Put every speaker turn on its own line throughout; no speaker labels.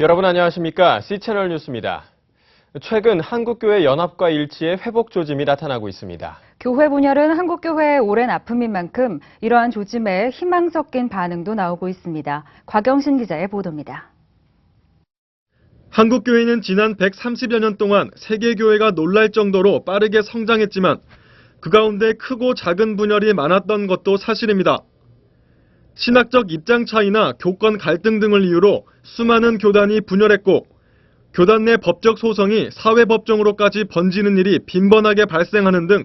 여러분 안녕하십니까? C채널 뉴스입니다. 최근 한국교회 연합과 일치의 회복 조짐이 나타나고 있습니다.
교회 분열은 한국교회의 오랜 아픔인 만큼 이러한 조짐에 희망 섞인 반응도 나오고 있습니다. 곽영신 기자의 보도입니다.
한국교회는 지난 130여 년 동안 세계교회가 놀랄 정도로 빠르게 성장했지만 그 가운데 크고 작은 분열이 많았던 것도 사실입니다. 신학적 입장 차이나 교권 갈등 등을 이유로 수많은 교단이 분열했고 교단 내 법적 소송이 사회법정으로까지 번지는 일이 빈번하게 발생하는 등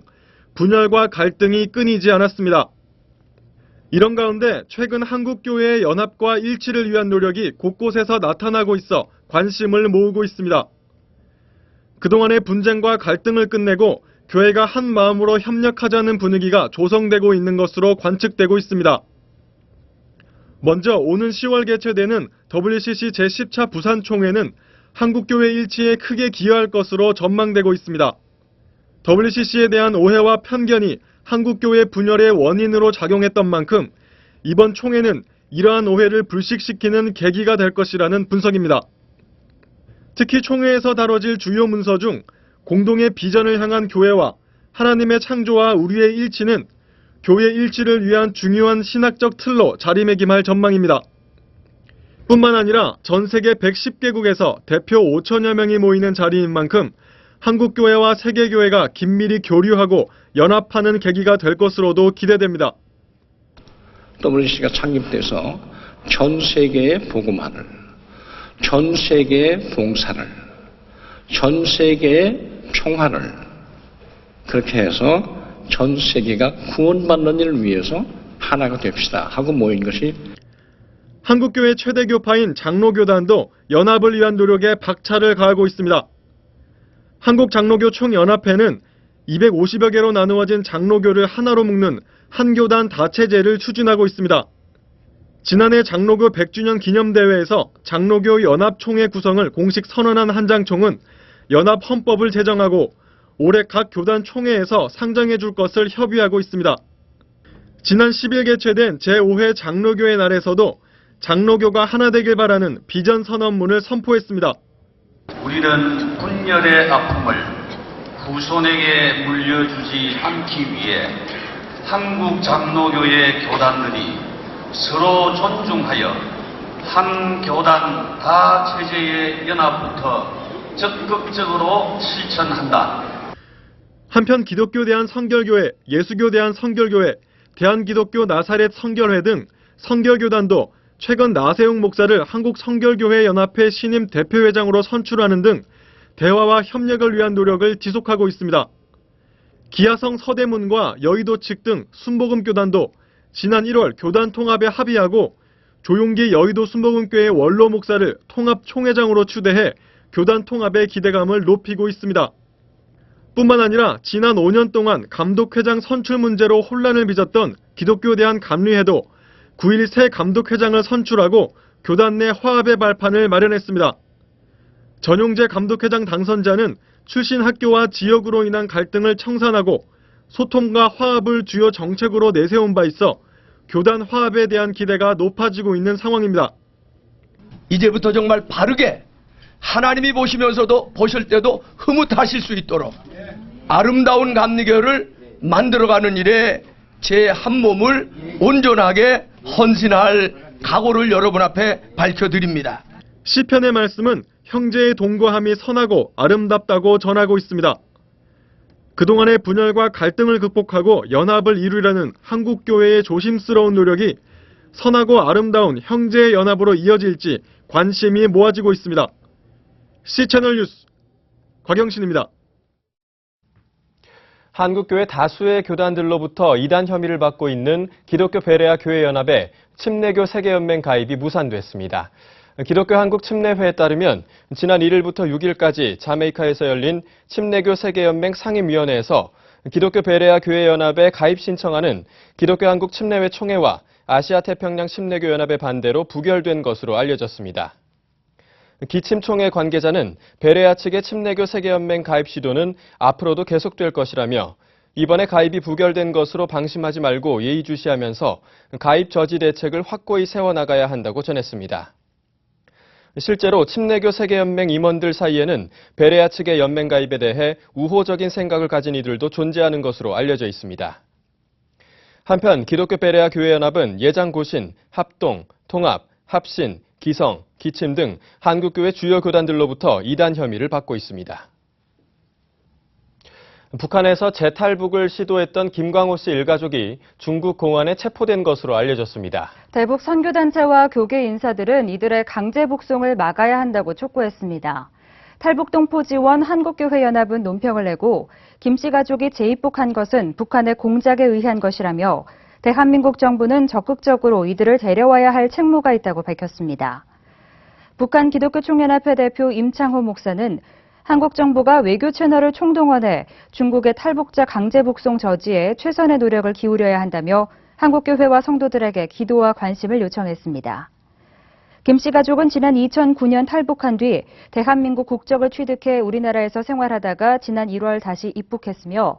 분열과 갈등이 끊이지 않았습니다. 이런 가운데 최근 한국교회의 연합과 일치를 위한 노력이 곳곳에서 나타나고 있어 관심을 모으고 있습니다. 그동안의 분쟁과 갈등을 끝내고 교회가 한 마음으로 협력하자는 분위기가 조성되고 있는 것으로 관측되고 있습니다. 먼저 오는 10월 개최되는 WCC 제10차 부산총회는 한국교회 일치에 크게 기여할 것으로 전망되고 있습니다. WCC에 대한 오해와 편견이 한국교회 분열의 원인으로 작용했던 만큼 이번 총회는 이러한 오해를 불식시키는 계기가 될 것이라는 분석입니다. 특히 총회에서 다뤄질 주요 문서 중 공동의 비전을 향한 교회와 하나님의 창조와 우리의 일치는 교회 일치를 위한 중요한 신학적 틀로 자리매김할 전망입니다. 뿐만 아니라 전 세계 110개국에서 대표 5천여 명이 모이는 자리인 만큼 한국교회와 세계교회가 긴밀히 교류하고 연합하는 계기가 될 것으로도 기대됩니다.
WCC가 창립돼서 전 세계에 복음화를, 전 세계에 봉사를, 전 세계에 평화를 그렇게 해서 전 세계가 구원받는 일을 위해서 하나가 됩시다 하고 모인 것이
한국교회 최대 교파인 장로교단도 연합을 위한 노력에 박차를 가하고 있습니다. 한국장로교 총연합회는 250여 개로 나누어진 장로교를 하나로 묶는 한교단 다체제를 추진하고 있습니다. 지난해 장로교 100주년 기념대회에서 장로교 연합총회 구성을 공식 선언한 한장총은 연합 헌법을 제정하고 올해 각 교단 총회에서 상정해 줄 것을 협의하고 있습니다. 지난 10일 개최된 제5회 장로교의 날에서도 장로교가 하나 되길 바라는 비전 선언문을 선포했습니다.
우리는 분열의 아픔을 후손에게 물려주지 않기 위해 한국 장로교의 교단들이 서로 존중하여 한 교단 다체제의 연합부터 적극적으로 실천한다.
한편 기독교 대한성결교회, 예수교 대한성결교회, 대한기독교 나사렛 성결회 등 성결교단도 최근 나세웅 목사를 한국성결교회 연합회 신임 대표회장으로 선출하는 등 대화와 협력을 위한 노력을 지속하고 있습니다. 기아성 서대문과 여의도 측 등 순복음교단도 지난 1월 교단 통합에 합의하고 조용기 여의도 순복음교회 원로 목사를 통합총회장으로 추대해 교단 통합의 기대감을 높이고 있습니다. 뿐만 아니라 지난 5년 동안 감독회장 선출 문제로 혼란을 빚었던 기독교 대한감리회도 9일 새 감독회장을 선출하고 교단 내 화합의 발판을 마련했습니다. 전용재 감독회장 당선자는 출신 학교와 지역으로 인한 갈등을 청산하고 소통과 화합을 주요 정책으로 내세운 바 있어 교단 화합에 대한 기대가 높아지고 있는 상황입니다.
이제부터 정말 바르게 하나님이 보시면서도 보실 때도 흐뭇하실 수 있도록 아름다운 감리교를 만들어가는 일에 제 한 몸을 온전하게 헌신할 각오를 여러분 앞에 밝혀드립니다.
시편의 말씀은 형제의 동거함이 선하고 아름답다고 전하고 있습니다. 그동안의 분열과 갈등을 극복하고 연합을 이루려는 한국교회의 조심스러운 노력이 선하고 아름다운 형제의 연합으로 이어질지 관심이 모아지고 있습니다. C채널 뉴스 곽영신입니다.
한국교회 다수의 교단들로부터 이단 혐의를 받고 있는 기독교 베레아 교회연합에 침례교 세계연맹 가입이 무산됐습니다. 기독교 한국침례회에 따르면 지난 1일부터 6일까지 자메이카에서 열린 침례교 세계연맹 상임위원회에서 기독교 베레아 교회연합에 가입 신청하는 기독교 한국침례회 총회와 아시아태평양 침례교연합의 반대로 부결된 것으로 알려졌습니다. 기침총회 관계자는 베레아 측의 침례교 세계연맹 가입 시도는 앞으로도 계속될 것이라며 이번에 가입이 부결된 것으로 방심하지 말고 예의주시하면서 가입 저지 대책을 확고히 세워나가야 한다고 전했습니다. 실제로 침례교 세계연맹 임원들 사이에는 베레아 측의 연맹 가입에 대해 우호적인 생각을 가진 이들도 존재하는 것으로 알려져 있습니다. 한편 기독교 베레아 교회연합은 예장고신, 합동, 통합, 합신, 기성, 기침 등 한국교회 주요 교단들로부터 이단 혐의를 받고 있습니다. 북한에서 재탈북을 시도했던 김광호 씨 일가족이 중국 공안에 체포된 것으로 알려졌습니다.
대북 선교단체와 교계 인사들은 이들의 강제 북송을 막아야 한다고 촉구했습니다. 탈북동포지원 한국교회연합은 논평을 내고 김 씨 가족이 재입국한 것은 북한의 공작에 의한 것이라며 대한민국 정부는 적극적으로 이들을 데려와야 할 책무가 있다고 밝혔습니다. 북한 기독교 총연합회 대표 임창호 목사는 한국 정부가 외교 채널을 총동원해 중국의 탈북자 강제 북송 저지에 최선의 노력을 기울여야 한다며 한국교회와 성도들에게 기도와 관심을 요청했습니다. 김 씨 가족은 지난 2009년 탈북한 뒤 대한민국 국적을 취득해 우리나라에서 생활하다가 지난 1월 다시 입국했으며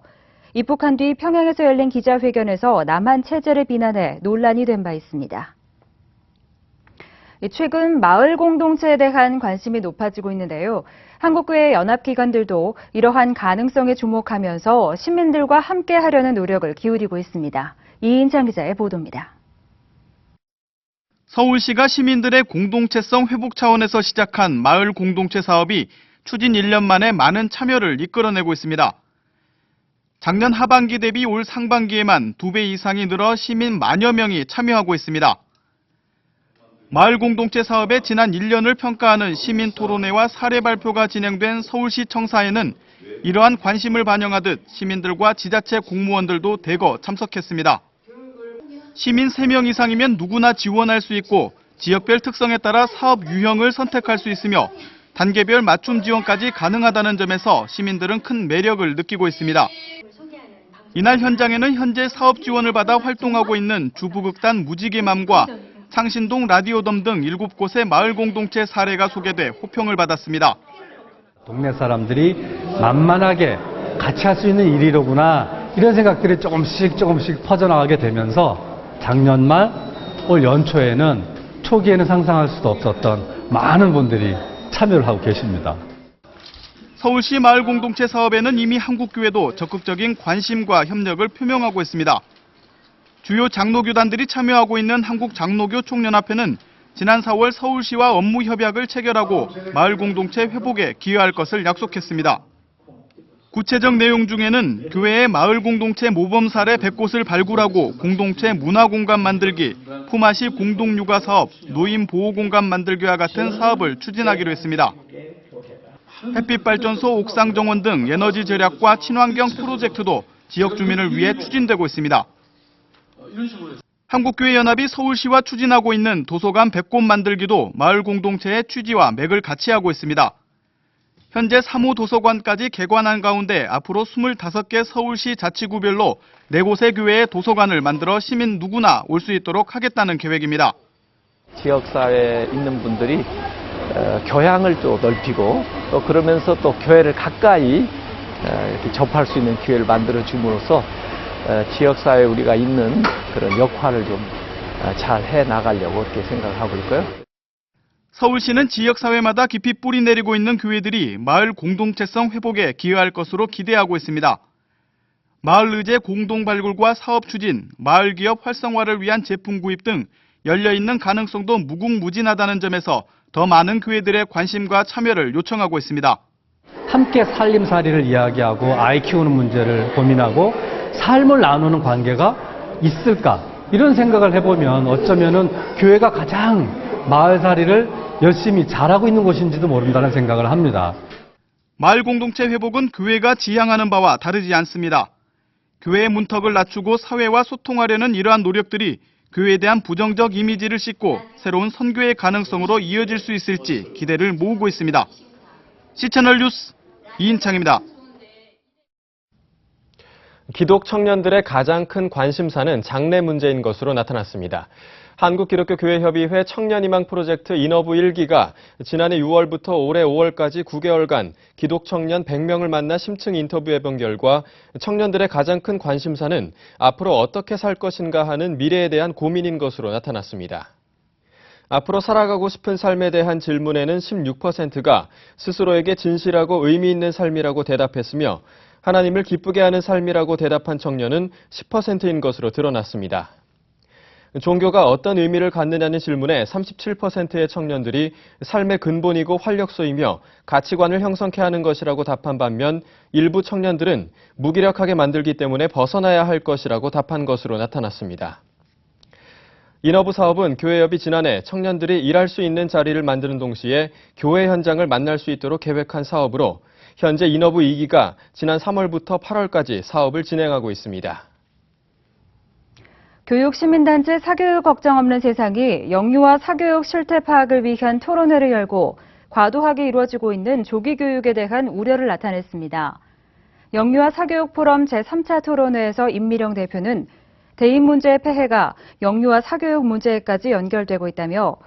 입국한 뒤 평양에서 열린 기자회견에서 남한 체제를 비난해 논란이 된 바 있습니다. 최근 마을 공동체에 대한 관심이 높아지고 있는데요. 한국교회 연합기관들도 이러한 가능성에 주목하면서 시민들과 함께 하려는 노력을 기울이고 있습니다. 이인찬 기자의 보도입니다.
서울시가 시민들의 공동체성 회복 차원에서 시작한 마을 공동체 사업이 추진 1년 만에 많은 참여를 이끌어내고 있습니다. 작년 하반기 대비 올 상반기에만 2배 이상이 늘어 시민 만여 명이 참여하고 있습니다. 마을 공동체 사업의 지난 1년을 평가하는 시민 토론회와 사례 발표가 진행된 서울시 청사에는 이러한 관심을 반영하듯 시민들과 지자체 공무원들도 대거 참석했습니다. 시민 3명 이상이면 누구나 지원할 수 있고 지역별 특성에 따라 사업 유형을 선택할 수 있으며 단계별 맞춤 지원까지 가능하다는 점에서 시민들은 큰 매력을 느끼고 있습니다. 이날 현장에는 현재 사업 지원을 받아 활동하고 있는 주부극단 무지개맘과 창신동 라디오덤 등 7곳의 마을 공동체 사례가 소개돼 호평을 받았습니다.
동네 사람들이 만만하게 같이 할 수 있는 일이로구나 이런 생각들이 조금씩 퍼져나가게 되면서 작년 말 올 연초에는 초기에는 상상할 수도 없었던 많은 분들이 참여를 하고 계십니다.
서울시 마을 공동체 사업에는 이미 한국교회도 적극적인 관심과 협력을 표명하고 있습니다. 주요 장로교단들이 참여하고 있는 한국장로교 총연합회는 지난 4월 서울시와 업무 협약을 체결하고 마을 공동체 회복에 기여할 것을 약속했습니다. 구체적 내용 중에는 교회의 마을 공동체 모범 사례 100곳을 발굴하고 공동체 문화 공간 만들기, 품앗이 공동 육아 사업, 노인 보호 공간 만들기와 같은 사업을 추진하기로 했습니다. 햇빛 발전소 옥상 정원 등 에너지 절약과 친환경 프로젝트도 지역 주민을 위해 추진되고 있습니다. 한국교회연합이 서울시와 추진하고 있는 도서관 100곳 만들기도 마을 공동체의 취지와 맥을 같이 하고 있습니다. 현재 3호 도서관까지 개관한 가운데 앞으로 25개 서울시 자치구별로 4곳의 교회의 도서관을 만들어 시민 누구나 올 수 있도록 하겠다는 계획입니다.
지역사회에 있는 분들이 교양을 좀 넓히고 또 그러면서 또 교회를 가까이 이렇게 접할 수 있는 기회를 만들어 줌으로써 지역사회에 우리가 있는 그런 역할을 좀 잘 해 나가려고 그렇게 생각하고 있고요.
서울시는 지역사회마다 깊이 뿌리 내리고 있는 교회들이 마을 공동체성 회복에 기여할 것으로 기대하고 있습니다. 마을 의제 공동 발굴과 사업 추진, 마을 기업 활성화를 위한 제품 구입 등 열려있는 가능성도 무궁무진하다는 점에서 더 많은 교회들의 관심과 참여를 요청하고 있습니다.
함께 살림살이를 이야기하고 아이 키우는 문제를 고민하고 삶을 나누는 관계가 있을까 이런 생각을 해보면 어쩌면은 교회가 가장 마을살이를 열심히 잘하고 있는 곳인지도 모른다는 생각을 합니다.
마을 공동체 회복은 교회가 지향하는 바와 다르지 않습니다. 교회의 문턱을 낮추고 사회와 소통하려는 이러한 노력들이 교회에 대한 부정적 이미지를 씻고 새로운 선교의 가능성으로 이어질 수 있을지 기대를 모으고 있습니다. C채널 뉴스 이인창입니다.
기독 청년들의 가장 큰 관심사는 장래 문제인 것으로 나타났습니다. 한국기독교교회협의회 청년희망 프로젝트 인허브 1기가 지난해 6월부터 올해 5월까지 9개월간 기독 청년 100명을 만나 심층 인터뷰해본 결과 청년들의 가장 큰 관심사는 앞으로 어떻게 살 것인가 하는 미래에 대한 고민인 것으로 나타났습니다. 앞으로 살아가고 싶은 삶에 대한 질문에는 16%가 스스로에게 진실하고 의미 있는 삶이라고 대답했으며 하나님을 기쁘게 하는 삶이라고 대답한 청년은 10%인 것으로 드러났습니다. 종교가 어떤 의미를 갖느냐는 질문에 37%의 청년들이 삶의 근본이고 활력소이며 가치관을 형성케 하는 것이라고 답한 반면 일부 청년들은 무기력하게 만들기 때문에 벗어나야 할 것이라고 답한 것으로 나타났습니다. 인허브 사업은 교회협이 지난해 청년들이 일할 수 있는 자리를 만드는 동시에 교회 현장을 만날 수 있도록 계획한 사업으로 현재 인허브 2기가 지난 3월부터 8월까지 사업을 진행하고 있습니다.
교육시민단체 사교육 걱정 없는 세상이 영유아 사교육 실태 파악을 위한 토론회를 열고 과도하게 이루어지고 있는 조기교육에 대한 우려를 나타냈습니다. 영유아 사교육 포럼 제3차 토론회에서 임미령 대표는 대인 문제의 폐해가 영유아 사교육 문제까지 연결되고 있다며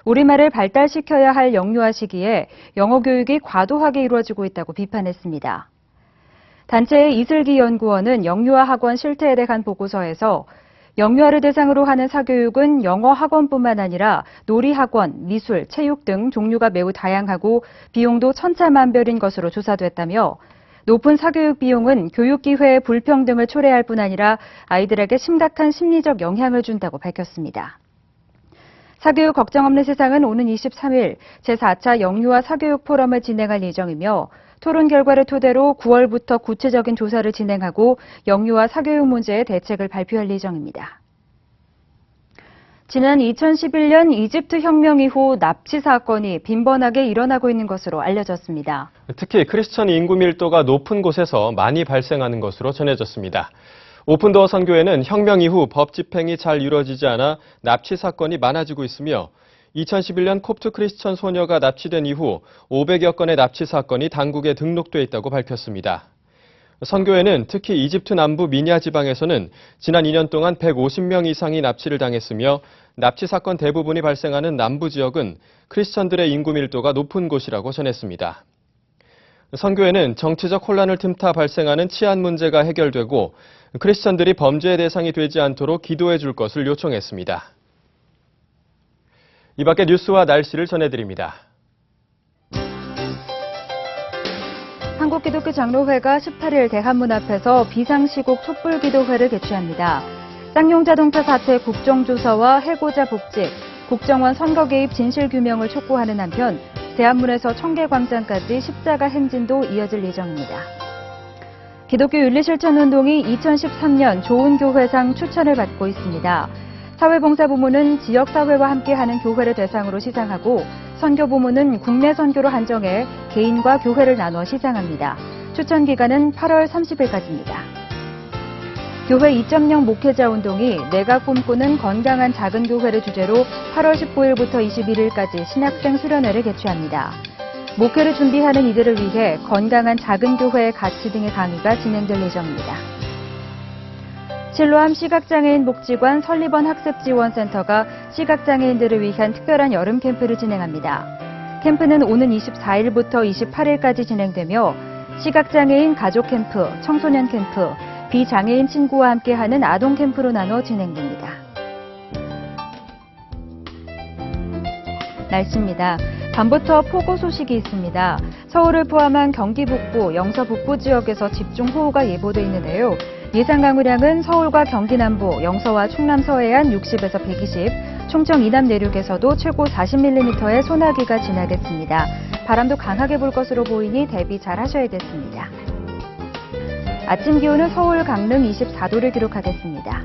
우리말을 발달시켜야 할 영유아 시기에 영어 교육이 과도하게 이루어지고 있다고 비판했습니다. 단체의 이슬기 연구원은 영유아 학원 실태에 대한 보고서에서 영유아를 대상으로 하는 사교육은 영어 학원뿐만 아니라 놀이학원, 미술, 체육 등 종류가 매우 다양하고 비용도 천차만별인 것으로 조사됐다며 높은 사교육 비용은 교육 기회의 불평등을 초래할 뿐 아니라 아이들에게 심각한 심리적 영향을 준다고 밝혔습니다. 사교육 걱정 없는 세상은 오는 23일 제4차 영유아 사교육 포럼을 진행할 예정이며 토론 결과를 토대로 9월부터 구체적인 조사를 진행하고 영유아 사교육 문제의 대책을 발표할 예정입니다. 지난 2011년 이집트 혁명 이후 납치 사건이 빈번하게 일어나고 있는 것으로 알려졌습니다.
특히 크리스천 인구 밀도가 높은 곳에서 많이 발생하는 것으로 전해졌습니다. 오픈도어 선교회는 혁명 이후 법 집행이 잘 이루어지지 않아 납치 사건이 많아지고 있으며 2011년 콥트 크리스천 소녀가 납치된 이후 500여 건의 납치 사건이 당국에 등록돼 있다고 밝혔습니다. 선교회는 특히 이집트 남부 미냐 지방에서는 지난 2년 동안 150명 이상이 납치를 당했으며 납치 사건 대부분이 발생하는 남부 지역은 크리스천들의 인구 밀도가 높은 곳이라고 전했습니다. 선교회는 정치적 혼란을 틈타 발생하는 치안 문제가 해결되고 크리스천들이 범죄의 대상이 되지 않도록 기도해 줄 것을 요청했습니다. 이 밖에 뉴스와 날씨를 전해드립니다.
한국기독교장로회가 18일 대한문 앞에서 비상시국 촛불기도회를 개최합니다. 쌍용자동차 사태 국정조사와 해고자 복직, 국정원 선거 개입 진실규명을 촉구하는 한편 대한문에서 청계광장까지 십자가 행진도 이어질 예정입니다. 기독교 윤리실천운동이 2013년 좋은 교회상 추천을 받고 있습니다. 사회봉사부문은 지역사회와 함께하는 교회를 대상으로 시상하고 선교부문은 국내 선교로 한정해 개인과 교회를 나눠 시상합니다. 추천 기간은 8월 30일까지입니다. 교회 2.0 목회자 운동이 내가 꿈꾸는 건강한 작은 교회를 주제로 8월 19일부터 21일까지 신학생 수련회를 개최합니다. 목회를 준비하는 이들을 위해 건강한 작은 교회의 가치 등의 강의가 진행될 예정입니다. 실로암 시각장애인 복지관 설리번 학습지원센터가 시각장애인들을 위한 특별한 여름 캠프를 진행합니다. 캠프는 오는 24일부터 28일까지 진행되며 시각장애인 가족 캠프, 청소년 캠프, 비장애인 친구와 함께하는 아동 캠프로 나눠 진행됩니다. 날씨입니다. 밤부터 폭우 소식이 있습니다. 서울을 포함한 경기 북부, 영서 북부 지역에서 집중호우가 예보돼 있는데요. 예상 강우량은 서울과 경기 남부, 영서와 충남 서해안 60에서 120, 충청 이남 내륙에서도 최고 40mm의 소나기가 지나겠습니다. 바람도 강하게 불 것으로 보이니 대비 잘 하셔야겠습니다. 아침 기온은 서울, 강릉 24도를 기록하겠습니다.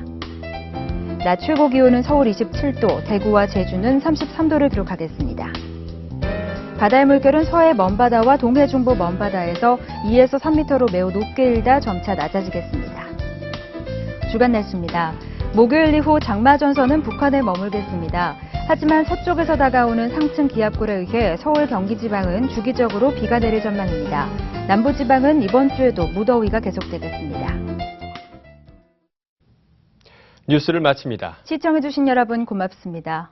낮 최고 기온은 서울 27도, 대구와 제주는 33도를 기록하겠습니다. 바다의 물결은 서해 먼바다와 동해 중부 먼바다에서 2에서 3m로 매우 높게 일다 점차 낮아지겠습니다. 주간 날씨입니다. 목요일 이후 장마 전선은 북한에 머물겠습니다. 하지만 서쪽에서 다가오는 상층 기압골에 의해 서울, 경기 지방은 주기적으로 비가 내릴 전망입니다. 남부 지방은 이번 주에도 무더위가 계속되겠습니다.
뉴스를 마칩니다.
시청해주신 여러분 고맙습니다.